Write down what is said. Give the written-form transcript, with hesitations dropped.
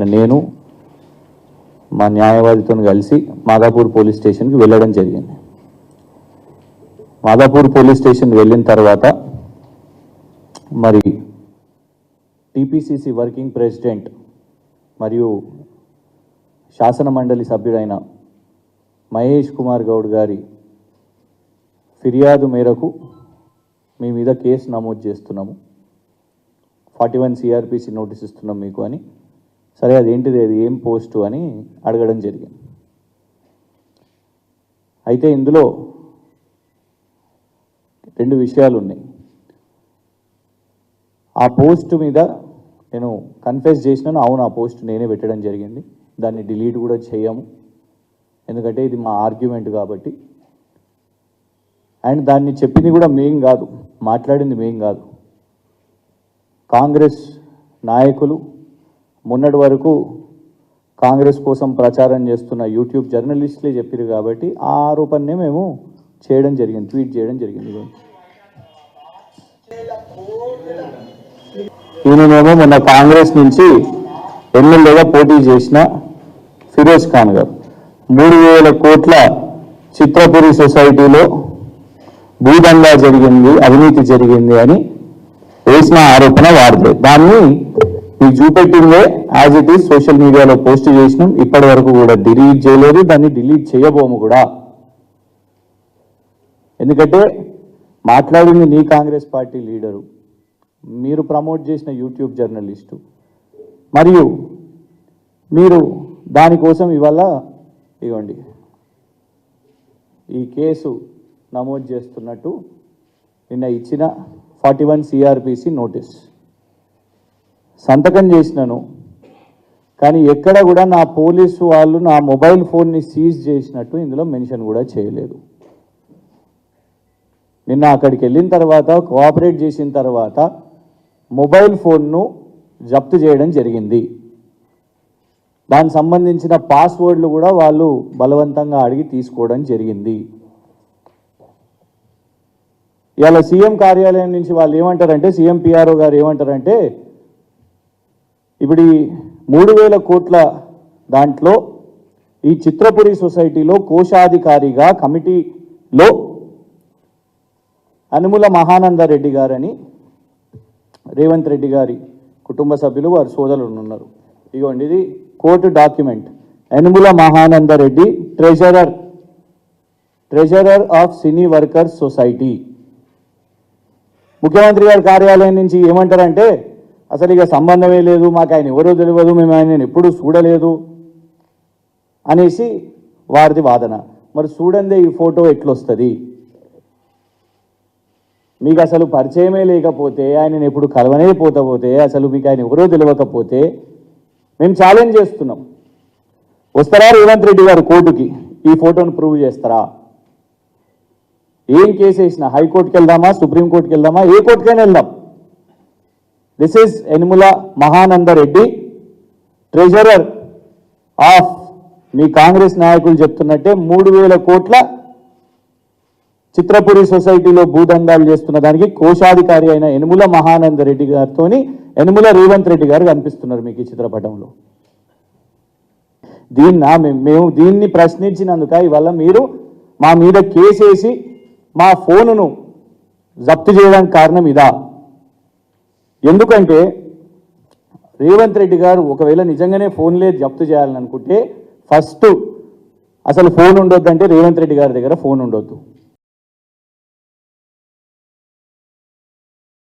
నేను మా న్యాయవాదితో కలిసి మాదాపూర్ పోలీస్ స్టేషన్కి వెళ్ళడం జరిగింది. మాదాపూర్ పోలీస్ స్టేషన్కి వెళ్ళిన తర్వాత మరి టీపీసీసీ వర్కింగ్ ప్రెసిడెంట్ మరియు శాసన మండలి సభ్యుడైన మహేష్ కుమార్ గౌడ్ గారి ఫిర్యాదు మేరకు మీ మీద కేసు నమోదు చేస్తున్నాము, 41 CRPC నోటీస్ ఇస్తున్నాం మీకు అని. సరే అదేంటిది, అది ఏం పోస్టు అని అడగడం జరిగింది. అయితే ఇందులో 2 విషయాలు ఉన్నాయి. ఆ పోస్టు మీద నేను కన్ఫెస్ చేసినాను, అవును ఆ పోస్ట్ నేనే పెట్టడం జరిగింది, దాన్ని డిలీట్ కూడా చేయము, ఎందుకంటే ఇది మా ఆర్గ్యుమెంట్ కాబట్టి. అండ్ దాన్ని చెప్పింది కూడా మేం కాదు, మాట్లాడింది మేం కాదు, కాంగ్రెస్ నాయకులు, మొన్నటి వరకు కాంగ్రెస్ కోసం ప్రచారం చేస్తున్న యూట్యూబ్ జర్నలిస్టులే చెప్పారు కాబట్టి ఆ ఆరోపణనే మేము చేయడం జరిగింది, ట్వీట్ చేయడం జరిగింది. ఈయననేమో మొన్న కాంగ్రెస్ నుంచి ఎమ్మెల్యేగా పోటీ చేసిన ఫిరోజ్ ఖాన్ గారు 3,000 కోట్ల చిత్రపురి సొసైటీలో భూదందా జరిగింది, అవినీతి జరిగింది అని వేసిన ఆరోపణ వారిదే. దాన్ని మీకు చూపెట్టిందే యాజ్ ఇట్ ఈస్ సోషల్ మీడియాలో పోస్ట్ చేసినాం, ఇప్పటి వరకు కూడా డిలీట్ చేయలేదు, దాన్ని డిలీట్ చేయబోము కూడా. ఎందుకంటే మాట్లాడింది నీ కాంగ్రెస్ పార్టీ లీడరు, మీరు ప్రమోట్ చేసిన యూట్యూబ్ జర్నలిస్టు, మరియు మీరు దానికోసం ఇవాళ ఇవ్వండి ఈ కేసు నమోదు చేస్తున్నట్టు నిన్న ఇచ్చిన 41 CRPC నోటీస్ సంతకం చేసినాను. కానీ ఎక్కడ కూడా నా పోలీసు వాళ్ళు నా మొబైల్ ఫోన్ని సీజ్ చేసినట్టు ఇందులో మెన్షన్ కూడా చేయలేదు. నిన్న అక్కడికి వెళ్ళిన తర్వాత కోఆపరేట్ చేసిన తర్వాత మొబైల్ ఫోన్ను జప్తు చేయడం జరిగింది. దానికి సంబంధించిన పాస్వర్డ్లు కూడా వాళ్ళు బలవంతంగా అడిగి తీసుకోవడం జరిగింది. ఇవాళ సీఎం కార్యాలయం నుంచి వాళ్ళు ఏమంటారంటే, సీఎం PRO గారు ఏమంటారంటే, ఇప్పుడు 3,000 కోట్ల దాంట్లో ఈ చిత్రపురి సొసైటీలో కోశాధికారిగా కమిటీలో అనుముల మహానందరెడ్డి గారని రేవంత్ రెడ్డి గారి కుటుంబ సభ్యులు వారి సోదరులు ఉన్నారు. ఇదిగోండి ఇది court document. Anumula Mahanandareddy treasurer of cine workers society. ముఖ్యమంత్రి గారి కార్యాలయం నుంచి ఏమంటారంటే, అసలు ఇక సంబంధమే లేదు, మాకు ఆయన ఎవరో తెలియదు, మేము ఆయన ఎప్పుడూ చూడలేదు అనేసి వారిది వాదన. మరి చూడందే ఈ ఫోటో ఎట్లొస్తుంది? మీకు అసలు పరిచయమే లేకపోతే, ఆయనను ఎప్పుడు కలవనే పోతే, అసలు మీకు ఆయన ఎవరో తెలియకపోతే మేము ఛాలెంజ్ చేస్తున్నాం. వస్తారా రేవంత్ రెడ్డి గారు కోర్టుకి ఈ ఫోటోను ప్రూవ్ చేస్తారా? ఏం కేసు వేసినా హైకోర్టుకి వెళ్దామా, సుప్రీంకోర్టుకి వెళ్దామా, ఏ కోర్టుకైనా వెళ్దాం. This is Yanamala Mahanandareddy, treasurer of, మీ కాంగ్రెస్ నాయకులు చెప్తున్నట్టే 3,000 కోట్ల చిత్రపురి సొసైటీలో భూదందాలు చేస్తున్న దానికి కోశాధికారి అయిన యనుమల మహానందరెడ్డి గారితో యనుమల రేవంత్ రెడ్డి గారు కనిపిస్తున్నారు మీకు ఈ చిత్రపటంలో. మేము దీన్ని ప్రశ్నించినందుక ఇవాళ మీరు మా మీద కేసేసి మా ఫోనును జప్తు చేయడానికి కారణం ఇదా? ఎందుకంటే రేవంత్ రెడ్డి గారు ఒకవేళ నిజంగానే ఫోన్లే జప్తు చేయాలని అనుకుంటే ఫస్ట్ అసలు ఫోన్ ఉండొద్దంటే రేవంత్ రెడ్డి గారి దగ్గర ఫోన్ ఉండొద్దు.